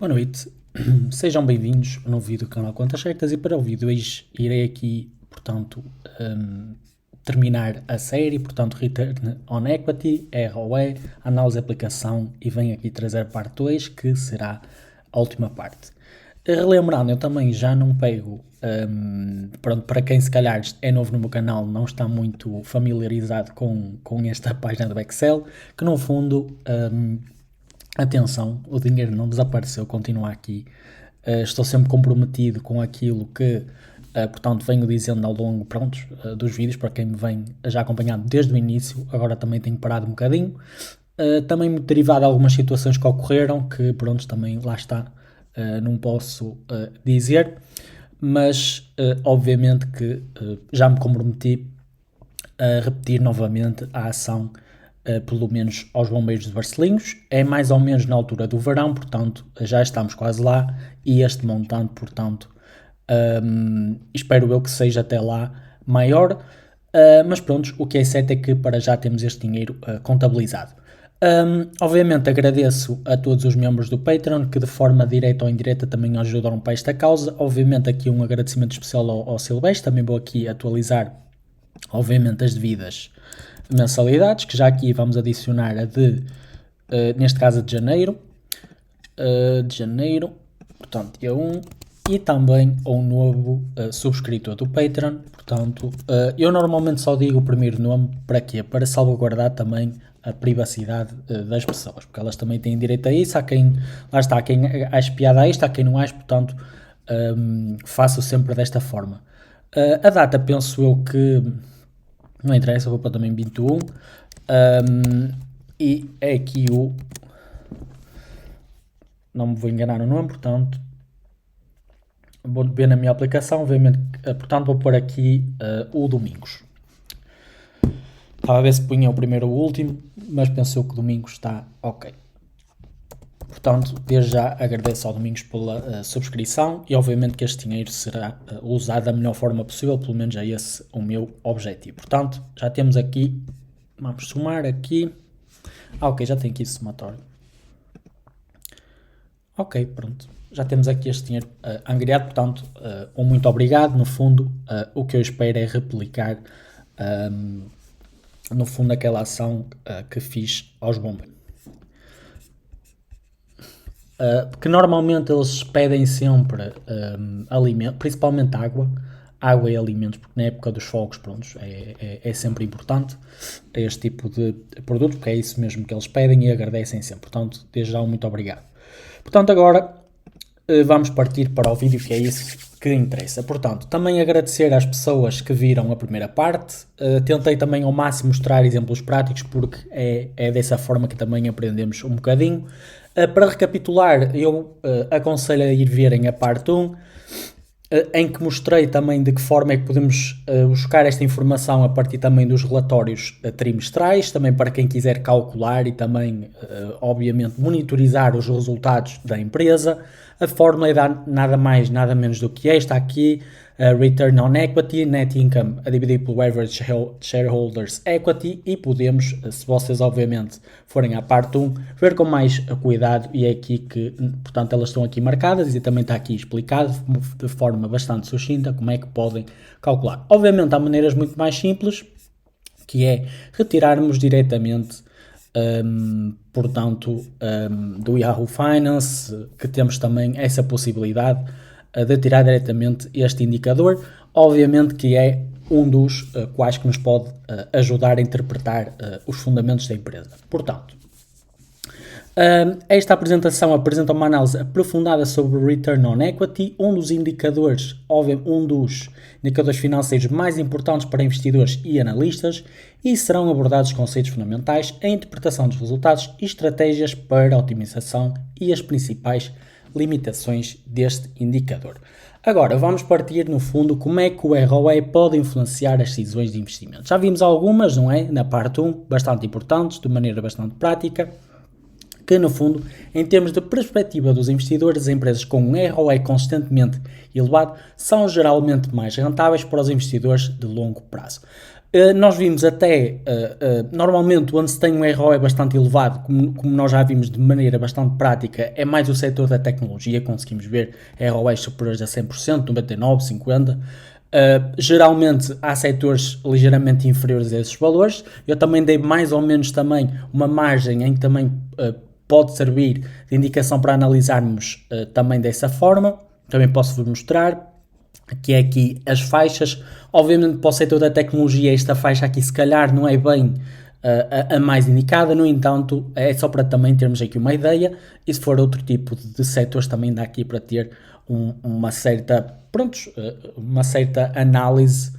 Boa noite, sejam bem-vindos a um novo vídeo do canal Contas Certas e para o vídeo hoje irei aqui, portanto, terminar a série, portanto, Return on Equity, ROE, análise de aplicação e venho aqui trazer a parte 2 que será a última parte. Relembrando, eu também já não pego, pronto, para quem se calhar é novo no meu canal, não está muito familiarizado com esta página do Excel, que no fundo... atenção, o dinheiro não desapareceu, continua aqui. Estou sempre comprometido com aquilo que, portanto, venho dizendo ao longo dos vídeos, para quem me vem já acompanhado desde o início, agora também tenho parado um bocadinho. Também muito derivado de algumas situações que ocorreram, que pronto, também lá está, não posso dizer, mas obviamente que já me comprometi a repetir novamente a ação pelo menos aos bombeiros de Barcelinhos. É mais ou menos na altura do verão, portanto já estamos quase lá e este montante, portanto, espero eu que seja até lá maior, mas pronto, o que é certo é que para já temos este dinheiro contabilizado. Obviamente agradeço a todos os membros do Patreon que de forma direta ou indireta também ajudaram para esta causa. Obviamente aqui um agradecimento especial ao Silvestre, também vou aqui atualizar obviamente as devidas mensalidades, que já aqui vamos adicionar a de, neste caso a de janeiro, portanto dia 1, e também ao novo subscritor do Patreon, portanto, eu normalmente só digo o primeiro nome, para quê? Para salvaguardar também a privacidade das pessoas, porque elas também têm direito a isso, há quem, lá está, há quem ache piada a isto, há quem não ache, portanto, faço sempre desta forma. A data penso eu que não interessa, vou para também 21. E é aqui o... Não me vou enganar no nome, portanto... Vou ver na minha aplicação, obviamente, portanto vou pôr aqui o Domingos. Estava a ver se punha o primeiro ou o último, mas pensou que o Domingos está ok. Portanto, desde já agradeço ao Domingos pela subscrição e obviamente que este dinheiro será usado da melhor forma possível, pelo menos é esse o meu objetivo. Portanto, já temos aqui, vamos somar aqui, ok, já tem aqui esse somatório. Ok, pronto, já temos aqui este dinheiro angariado, portanto, um muito obrigado, no fundo, o que eu espero é replicar, no fundo, aquela ação que fiz aos bombeiros. Que normalmente eles pedem sempre alimento, principalmente água e alimentos, porque na época dos fogos, pronto, é sempre importante este tipo de produtos, porque é isso mesmo que eles pedem e agradecem sempre. Portanto, desde já muito obrigado. Portanto, agora vamos partir para o vídeo, que é isso que interessa. Portanto, também agradecer às pessoas que viram a primeira parte. Tentei também ao máximo mostrar exemplos práticos, porque é dessa forma que também aprendemos um bocadinho. Para recapitular, eu aconselho a ir verem a parte 1, em que mostrei também de que forma é que podemos buscar esta informação a partir também dos relatórios trimestrais, também para quem quiser calcular e também, obviamente, monitorizar os resultados da empresa. A fórmula é nada mais, nada menos do que esta aqui, Return on Equity, Net Income a dividir pelo Average Shareholders Equity, e podemos, se vocês obviamente forem à parte 1, ver com mais cuidado, e é aqui que, portanto, elas estão aqui marcadas e também está aqui explicado de forma bastante sucinta como é que podem calcular. Obviamente há maneiras muito mais simples, que é retirarmos diretamente portanto, do Yahoo Finance, que temos também essa possibilidade de tirar diretamente este indicador, obviamente que é um dos quais que nos pode ajudar a interpretar os fundamentos da empresa. Portanto, esta apresentação apresenta uma análise aprofundada sobre o Return on Equity, um dos indicadores financeiros mais importantes para investidores e analistas, e serão abordados conceitos fundamentais, a interpretação dos resultados e estratégias para a otimização e as principais limitações deste indicador. Agora, vamos partir no fundo como é que o ROE pode influenciar as decisões de investimento. Já vimos algumas, não é? Na parte 1, bastante importantes, de maneira bastante prática, que no fundo, em termos de perspectiva dos investidores, as empresas com um ROE consistentemente elevado são geralmente mais rentáveis para os investidores de longo prazo. Nós vimos até, normalmente, onde se tem um ROE bastante elevado, como nós já vimos de maneira bastante prática, é mais o setor da tecnologia, conseguimos ver ROEs superiores a 100%, 99%, 50%. Geralmente há setores ligeiramente inferiores a esses valores. Eu também dei mais ou menos também uma margem em que também pode servir de indicação para analisarmos também dessa forma. Também posso-vos mostrar que é aqui as faixas. Obviamente para o setor da tecnologia esta faixa aqui se calhar não é bem a mais indicada, no entanto é só para também termos aqui uma ideia, e se for outro tipo de setores também dá aqui para ter uma certa análise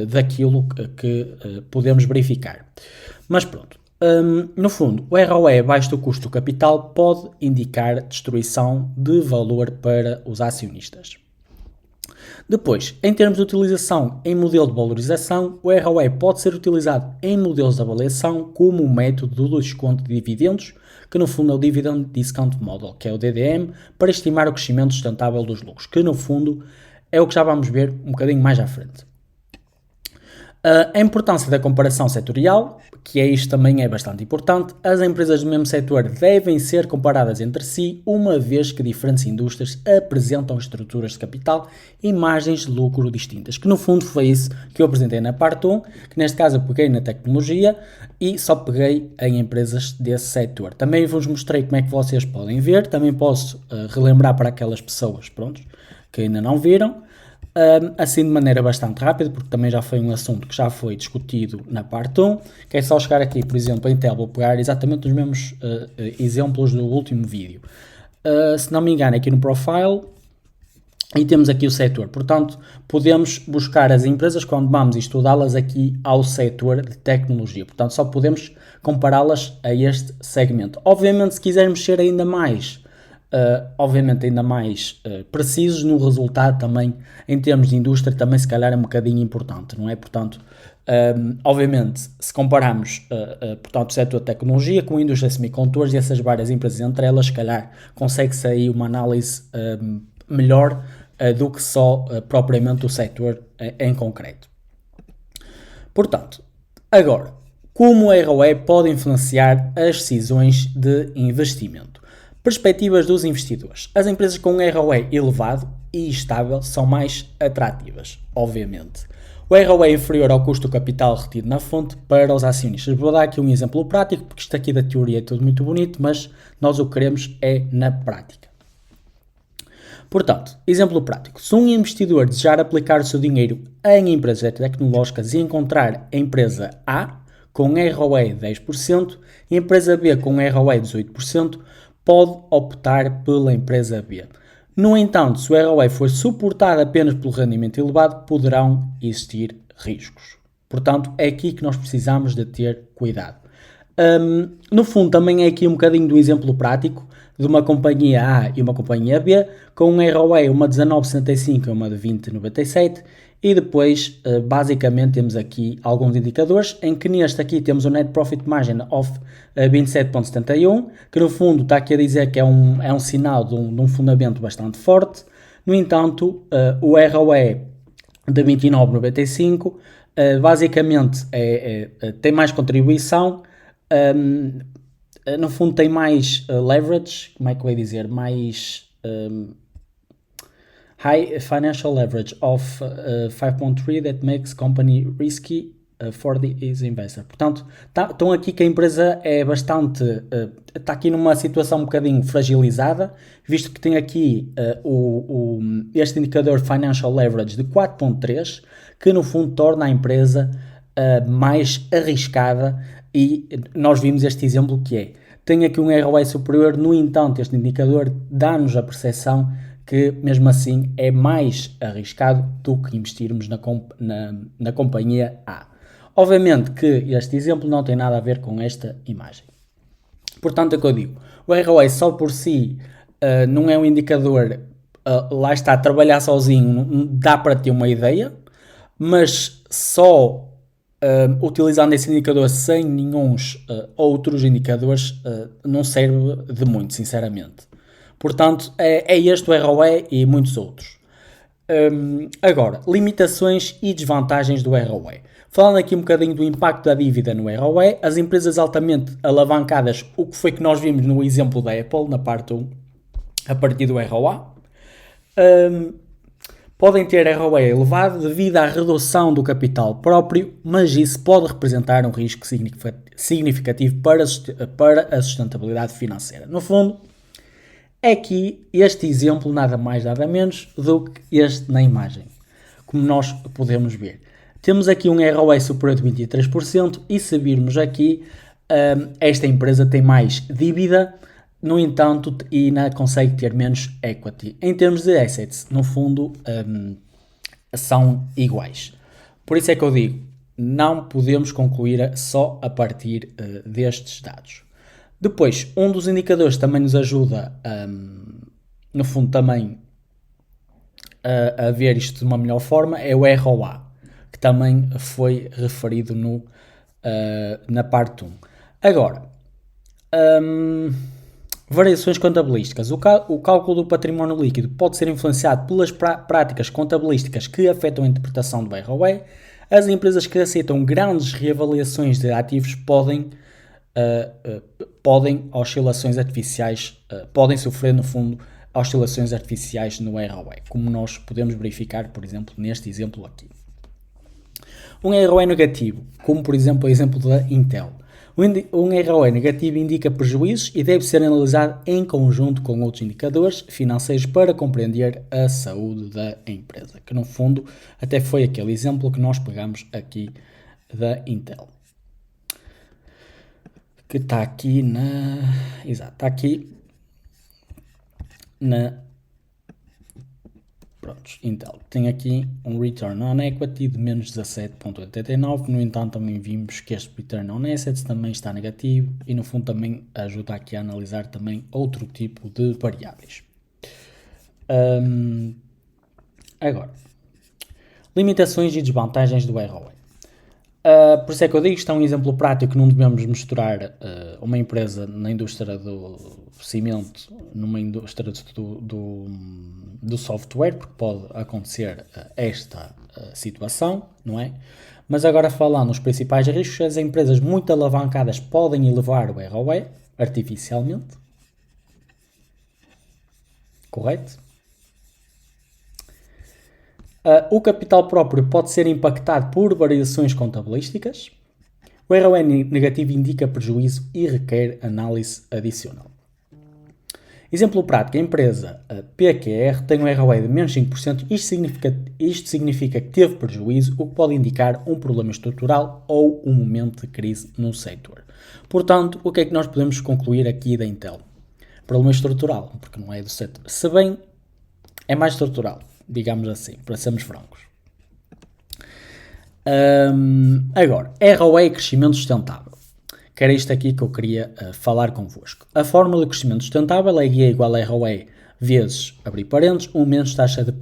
daquilo que podemos verificar. Mas pronto, no fundo, o ROE abaixo do custo do capital pode indicar destruição de valor para os acionistas. Depois, em termos de utilização em modelo de valorização, o ROE pode ser utilizado em modelos de avaliação como um método do desconto de dividendos, que no fundo é o Dividend Discount Model, que é o DDM, para estimar o crescimento sustentável dos lucros, que no fundo é o que já vamos ver um bocadinho mais à frente. A importância da comparação setorial, que isto também é bastante importante. As empresas do mesmo setor devem ser comparadas entre si, uma vez que diferentes indústrias apresentam estruturas de capital e margens de lucro distintas, que no fundo foi isso que eu apresentei na parte 1, que neste caso eu peguei na tecnologia e só peguei em empresas desse setor. Também vos mostrei como é que vocês podem ver, também posso relembrar para aquelas pessoas, pronto, que ainda não viram. Assim de maneira bastante rápida, porque também já foi um assunto que já foi discutido na parte 1, que é só chegar aqui, por exemplo, a Intel, vou pegar exatamente os mesmos exemplos do último vídeo. Se não me engano, aqui no Profile, e temos aqui o setor, portanto, podemos buscar as empresas quando vamos estudá-las aqui ao setor de tecnologia, portanto, só podemos compará-las a este segmento. Obviamente, se quisermos ser ainda mais precisos no resultado também, em termos de indústria, também se calhar é um bocadinho importante, não é? Portanto, obviamente, se compararmos portanto, o setor de tecnologia com a indústria de semicondutores e essas várias empresas entre elas, se calhar consegue-se aí uma análise melhor do que só propriamente o setor em concreto. Portanto, agora, como o ROE pode influenciar as decisões de investimento? Perspectivas dos investidores. As empresas com um ROE elevado e estável são mais atrativas, obviamente. O ROE é inferior ao custo do capital retido na fonte para os acionistas. Vou dar aqui um exemplo prático, porque isto aqui da teoria é tudo muito bonito, mas nós o que queremos é na prática. Portanto, exemplo prático. Se um investidor desejar aplicar o seu dinheiro em empresas tecnológicas e encontrar a empresa A com ROE 10% e a empresa B com ROE 18%, pode optar pela empresa B. No entanto, se o ROE for suportado apenas pelo rendimento elevado, poderão existir riscos. Portanto, é aqui que nós precisamos de ter cuidado. No fundo, também é aqui um bocadinho do exemplo prático de uma companhia A e uma companhia B, com um ROE, uma de 19,65 e uma de 20,97, e depois, basicamente, temos aqui alguns indicadores, em que neste aqui temos o Net Profit Margin of 27,71, que no fundo está aqui a dizer que é um sinal de um fundamento bastante forte. No entanto, o ROE de 29,95 basicamente tem mais contribuição, no fundo tem mais leverage, como é que eu ia dizer, mais high financial leverage of 5.3 that makes company risky for its investor. Portanto, estão aqui que a empresa é bastante, está aqui numa situação um bocadinho fragilizada, visto que tem aqui este indicador financial leverage de 4.3, que no fundo torna a empresa mais arriscada, e nós vimos este exemplo que é, tem aqui um ROE superior, no entanto este indicador dá-nos a percepção que mesmo assim é mais arriscado do que investirmos na companhia A. Obviamente que este exemplo não tem nada a ver com esta imagem. Portanto, é o que eu digo, o ROE só por si não é um indicador, lá está, trabalhar sozinho dá para ter uma ideia, mas só utilizando esse indicador sem nenhum outros indicadores não serve de muito, sinceramente. Portanto, é este o ROE e muitos outros. Agora, limitações e desvantagens do ROE. Falando aqui um bocadinho do impacto da dívida no ROE, as empresas altamente alavancadas, o que foi que nós vimos no exemplo da Apple, na parte 1, a partir do ROA, podem ter ROE elevado devido à redução do capital próprio, mas isso pode representar um risco significativo para a sustentabilidade financeira. No fundo, é aqui este exemplo nada mais nada menos do que este na imagem, como nós podemos ver. Temos aqui um ROE superior de 23% e se virmos aqui, esta empresa tem mais dívida, no entanto, consegue ter menos equity. Em termos de assets, no fundo, são iguais. Por isso é que eu digo, não podemos concluir só a partir destes dados. Depois, um dos indicadores que também nos ajuda, no fundo, também a ver isto de uma melhor forma é o ROA, que também foi referido na parte 1. Agora, variações contabilísticas. O cálculo do património líquido pode ser influenciado pelas práticas contabilísticas que afetam a interpretação do ROE. As empresas que aceitam grandes reavaliações de ativos podem oscilações artificiais, podem sofrer, no fundo, oscilações artificiais no ROE, como nós podemos verificar, por exemplo, neste exemplo aqui. Um ROE negativo, como por exemplo o exemplo da Intel. Um ROE negativo indica prejuízos e deve ser analisado em conjunto com outros indicadores financeiros para compreender a saúde da empresa, que no fundo até foi aquele exemplo que nós pegamos aqui da Intel. Que está aqui exato, está aqui pronto, Intel. Tem aqui um Return on Equity de menos 17,89, no entanto também vimos que este Return on Assets também está negativo e no fundo também ajuda aqui a analisar também outro tipo de variáveis. Agora, limitações e desvantagens do ROE. Por isso é que eu digo que isto é um exemplo prático que não devemos misturar uma empresa na indústria do cimento numa indústria do software, porque pode acontecer esta situação, não é? Mas agora falando nos principais riscos, as empresas muito alavancadas podem elevar o ROE artificialmente, correto? O capital próprio pode ser impactado por variações contabilísticas. O ROE negativo indica prejuízo e requer análise adicional. Exemplo prático, a empresa PQR tem um ROE de menos 5%. Isto significa que teve prejuízo, o que pode indicar um problema estrutural ou um momento de crise no setor. Portanto, o que é que nós podemos concluir aqui da Intel? Problema estrutural, porque não é do setor. Se bem, é mais estrutural, digamos assim, para sermos francos. Agora, ROE e crescimento sustentável. Que era isto aqui que eu queria falar convosco. A fórmula de crescimento sustentável é guia igual a ROE vezes, abrir parênteses, 1 menos taxa de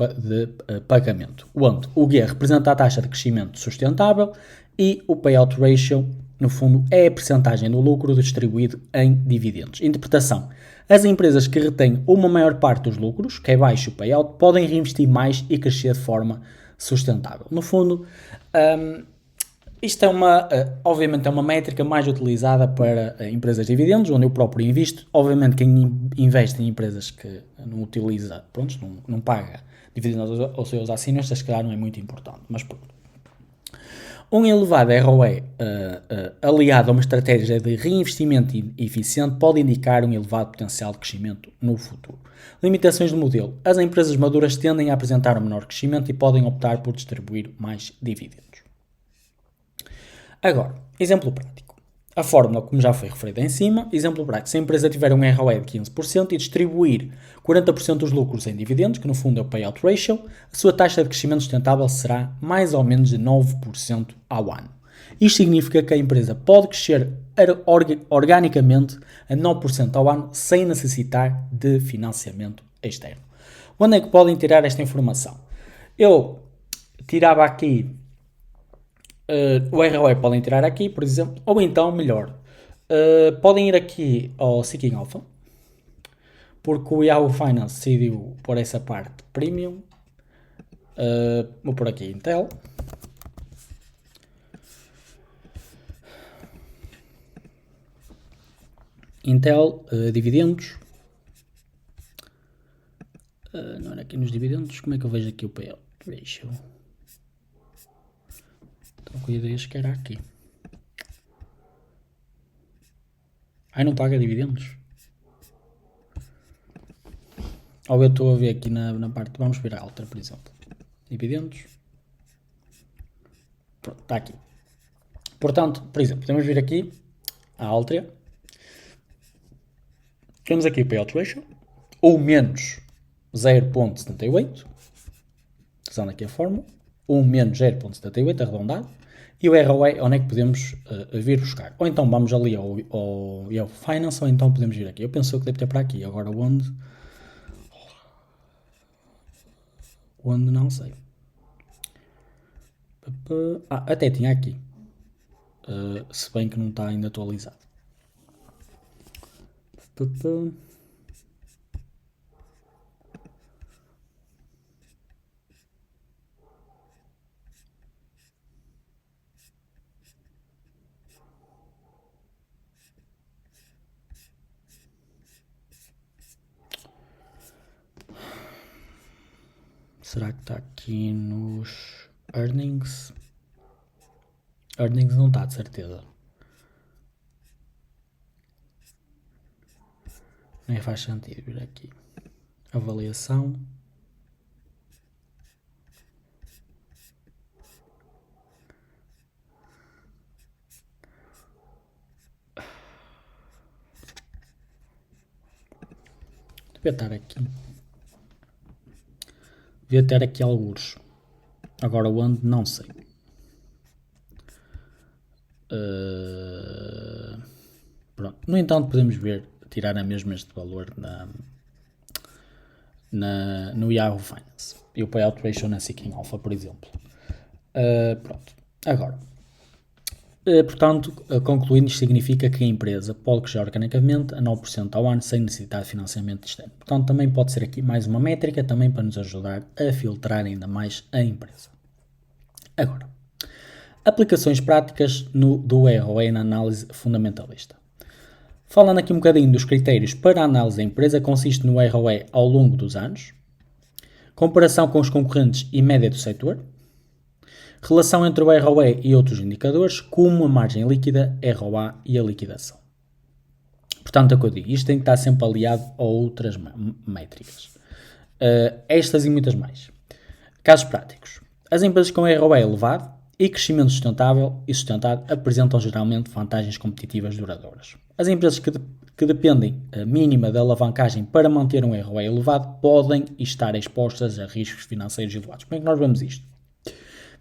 pagamento, onde o guia representa a taxa de crescimento sustentável e o payout ratio, no fundo, é a percentagem do lucro distribuído em dividendos. Interpretação. As empresas que retêm uma maior parte dos lucros, que é baixo o payout, podem reinvestir mais e crescer de forma sustentável. No fundo, isto é obviamente é uma métrica mais utilizada para empresas de dividendos, onde eu próprio invisto. Obviamente quem investe em empresas que não utiliza, pronto, não paga dividendos aos seus acionistas, se calhar não é muito importante, mas pronto. Um elevado ROE aliado a uma estratégia de reinvestimento eficiente pode indicar um elevado potencial de crescimento no futuro. Limitações do modelo. As empresas maduras tendem a apresentar um menor crescimento e podem optar por distribuir mais dividendos. Agora, exemplo prático. A fórmula, como já foi referida em cima, exemplo prático. Se a empresa tiver um ROE de 15% e distribuir 40% dos lucros em dividendos, que no fundo é o payout ratio, a sua taxa de crescimento sustentável será mais ou menos de 9% ao ano. Isto significa que a empresa pode crescer organicamente a 9% ao ano sem necessitar de financiamento externo. Onde é que podem tirar esta informação? Eu tirava aqui o ROE, podem tirar aqui, por exemplo, ou então, melhor, podem ir aqui ao Seeking Alpha, porque o Yahoo Finance decidiu por essa parte premium. Vou por aqui Intel. Intel, dividendos. Não era aqui nos dividendos. Como é que eu vejo aqui o payout ratio? Estou com ideias que era aqui. Ai, não paga dividendos? Ou eu estou a ver aqui na parte... Vamos ver a Altria, por exemplo. Dividendos. Pronto, está aqui. Portanto, por exemplo, podemos vir aqui a Altria. Temos aqui o payout ratio. Ou menos 0.78. Usando aqui a fórmula. Ou menos 0.78, arredondado. E o ROE, onde é que podemos vir buscar? Ou então vamos ali ao Finance, ou então podemos vir aqui. Eu penso que deve ter para aqui. Agora onde? Onde não sei. Até tinha aqui. Se bem que não está ainda atualizado. Será que está aqui nos earnings? Earnings não está, de certeza. Nem faz sentido vir aqui. Avaliação. Devia estar aqui. Devia ter aqui alguns. Agora onde, não sei. Pronto. No entanto, podemos ver, tirar a mesma este valor no Yahoo Finance. E o payout ratio na Seeking Alpha, por exemplo. Pronto. Agora. Portanto, concluindo, isto significa que a empresa pode crescer organicamente a 9% ao ano sem necessitar de financiamento externo. Portanto, também pode ser aqui mais uma métrica também para nos ajudar a filtrar ainda mais a empresa. Agora, aplicações práticas do ROE na análise fundamentalista. Falando aqui um bocadinho dos critérios para a análise da empresa, consiste no ROE ao longo dos anos, comparação com os concorrentes e média do setor, relação entre o ROE e outros indicadores, como a margem líquida, ROA e a liquidação. Portanto, é o que eu digo, isto tem que estar sempre aliado a outras métricas. Estas e muitas mais. Casos práticos. As empresas com ROE elevado e crescimento sustentável e sustentado apresentam geralmente vantagens competitivas duradouras. As empresas que dependem mínima da alavancagem para manter um ROE elevado podem estar expostas a riscos financeiros elevados. Como é que nós vemos isto?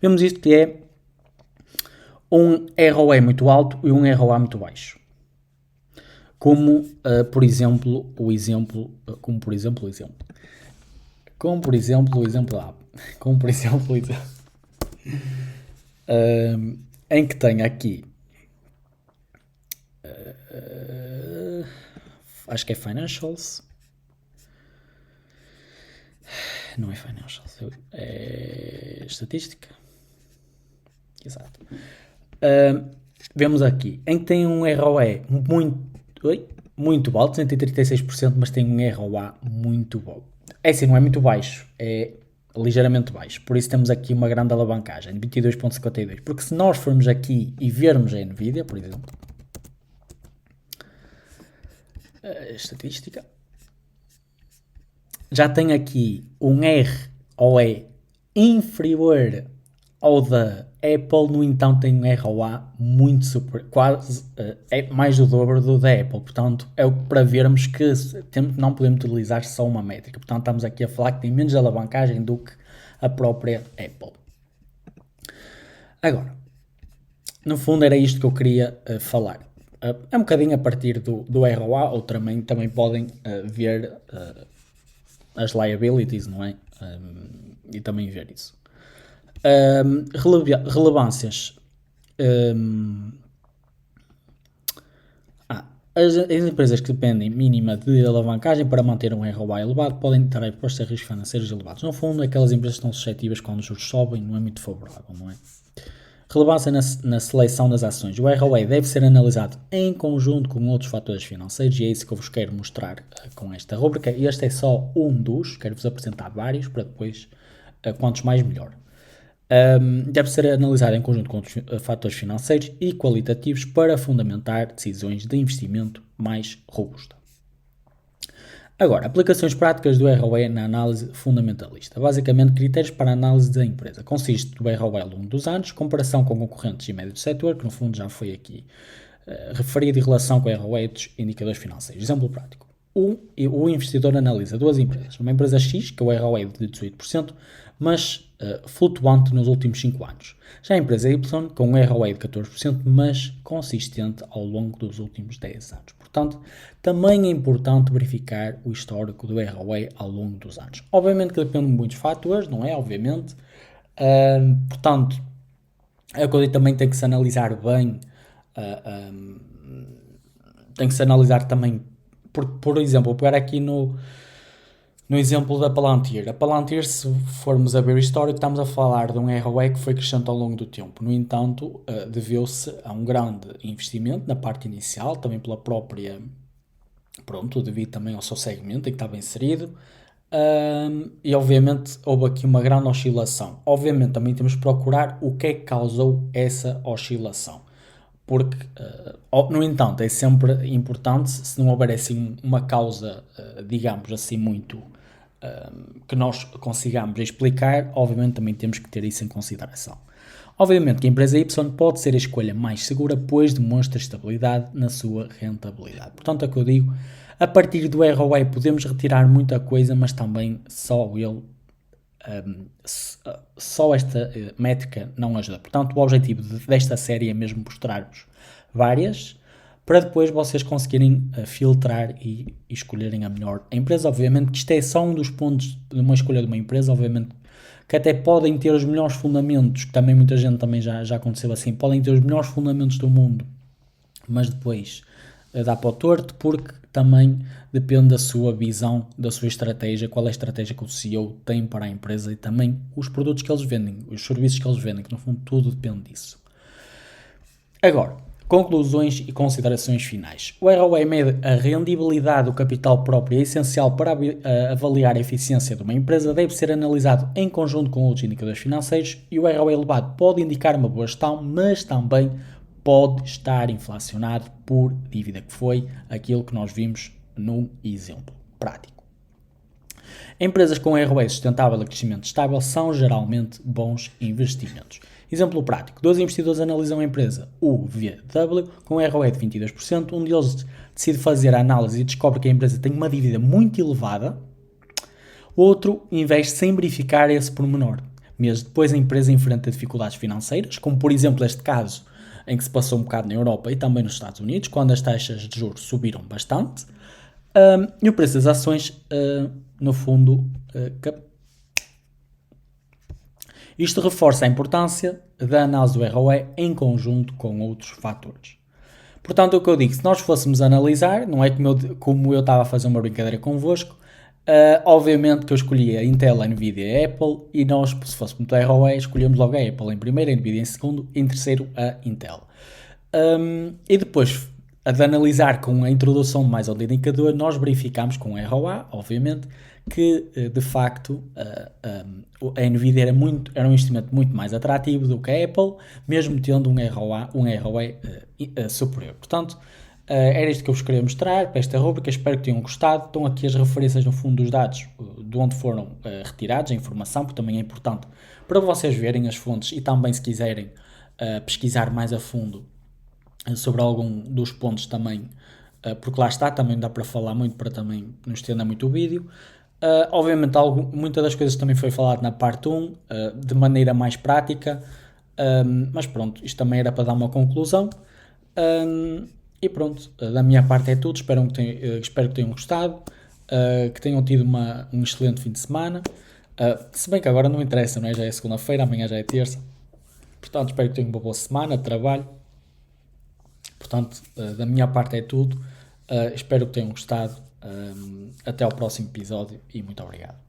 Vemos isto que é um ROE muito alto e um ROA muito baixo. Como, por exemplo, o exemplo em que tem aqui acho que é Financials. Não é Financials, é Estatística. Exato. Vemos aqui, em que tem um ROE muito alto, 136%, mas tem um ROA muito bom. É assim, não é muito baixo, é ligeiramente baixo. Por isso temos aqui uma grande alavancagem, 22,52. Porque se nós formos aqui e vermos a Nvidia, por exemplo, estatística, já tem aqui um ROE inferior ao da Apple, no entanto tem um ROA muito superior, quase é mais do dobro do da Apple. Portanto, é para vermos que não podemos utilizar só uma métrica. Portanto, estamos aqui a falar que tem menos alavancagem do que a própria Apple. Agora, no fundo era isto que eu queria falar. É um bocadinho a partir do ROA, ou também podem ver as liabilities, não é? E também ver isso. Relevâncias. As empresas que dependem mínima de alavancagem para manter um ROI elevado podem estar expostas a riscos financeiros elevados. No fundo, aquelas empresas que estão suscetíveis quando os juros sobem, não é muito favorável, não é? Relevância na seleção das ações. O ROE deve ser analisado em conjunto com outros fatores financeiros e é isso que eu vos quero mostrar com esta rubrica. Este é só um dos, quero-vos apresentar vários para depois, quantos mais melhor. Deve ser analisado em conjunto com outros fatores financeiros e qualitativos para fundamentar decisões de investimento mais robustas. Agora, aplicações práticas do ROE na análise fundamentalista. Basicamente, critérios para a análise da empresa. Consiste do ROE ao longo dos anos, comparação com concorrentes e médios do setor, que no fundo já foi aqui referido, em relação com o ROE dos indicadores financeiros. Exemplo prático. O investidor analisa duas empresas. Uma empresa X, que é o ROE de 18%, mas flutuante nos últimos 5 anos. Já a empresa Y, com um ROE de 14%, mas consistente ao longo dos últimos 10 anos. Portanto, também é importante verificar o histórico do ROE ao longo dos anos. Obviamente que depende de muitos fatores, não é? Obviamente. Portanto, é o que eu digo, também tem que se analisar bem. Tem que se analisar também, por exemplo, vou pegar aqui no exemplo da Palantir. A Palantir, se formos a ver o histórico, estamos a falar de um ROE que foi crescente ao longo do tempo. No entanto, deveu-se a um grande investimento na parte inicial, também pela própria, devido também ao seu segmento em que estava inserido, e obviamente houve aqui uma grande oscilação. Obviamente também temos que procurar o que é que causou essa oscilação. Porque, no entanto, é sempre importante, se não houver assim uma causa, digamos assim, muito que nós consigamos explicar, obviamente também temos que ter isso em consideração. Obviamente que a empresa Y pode ser a escolha mais segura, pois demonstra estabilidade na sua rentabilidade. Portanto, é o que eu digo, a partir do ROE podemos retirar muita coisa, mas também só esta métrica não ajuda. Portanto, o objetivo desta série é mesmo mostrar-vos várias, para depois vocês conseguirem filtrar e escolherem a melhor empresa. Obviamente que isto é só um dos pontos de uma escolha de uma empresa, obviamente que até podem ter os melhores fundamentos, que também muita gente também já aconteceu assim, podem ter os melhores fundamentos do mundo, mas depois dá para o torto, porque também depende da sua visão, da sua estratégia, qual é a estratégia que o CEO tem para a empresa e também os produtos que eles vendem, os serviços que eles vendem, que no fundo tudo depende disso. Agora, conclusões e considerações finais. O ROE mede a rendibilidade do capital próprio, é essencial para avaliar a eficiência de uma empresa, deve ser analisado em conjunto com outros indicadores financeiros e o ROE elevado pode indicar uma boa gestão, mas também pode estar inflacionado por dívida, que foi aquilo que nós vimos num exemplo prático. Empresas com ROE sustentável e crescimento estável são geralmente bons investimentos. Exemplo prático, 2 investidores analisam a empresa UVW com ROE de 22%, um deles decide fazer a análise e descobre que a empresa tem uma dívida muito elevada, o outro investe sem verificar esse pormenor. Meses depois a empresa enfrenta dificuldades financeiras, como por exemplo este caso em que se passou um bocado na Europa e também nos Estados Unidos, quando as taxas de juros subiram bastante, e o preço das ações, no fundo, isto reforça a importância da análise do ROE em conjunto com outros fatores. Portanto, é o que eu digo, se nós fôssemos analisar, não é como eu estava a fazer uma brincadeira convosco, obviamente que eu escolhi a Intel, a Nvidia e a Apple, e nós, se fôssemos do ROE, escolhemos logo a Apple em primeiro, a Nvidia em segundo, em terceiro a Intel. E depois de analisar com a introdução de mais ao indicador, nós verificamos com o ROA, obviamente, que de facto a Nvidia era um investimento muito mais atrativo do que a Apple, mesmo tendo um ROE superior. Portanto, era isto que eu vos queria mostrar para esta rubrica, espero que tenham gostado. Estão aqui as referências no fundo dos dados de onde foram retirados a informação, porque também é importante para vocês verem as fontes e também se quiserem pesquisar mais a fundo sobre algum dos pontos também, porque lá está, também dá para falar muito, para também não estender muito o vídeo. Obviamente muitas das coisas também foi falado na parte 1, de maneira mais prática, mas pronto, isto também era para dar uma conclusão. E pronto, da minha parte é tudo, espero que tenham gostado, que tenham tido um excelente fim de semana, se bem que agora não interessa, não é? Já é segunda-feira, amanhã já é terça, portanto espero que tenham uma boa semana de trabalho. Portanto, da minha parte é tudo, espero que tenham gostado, até ao próximo episódio e muito obrigado.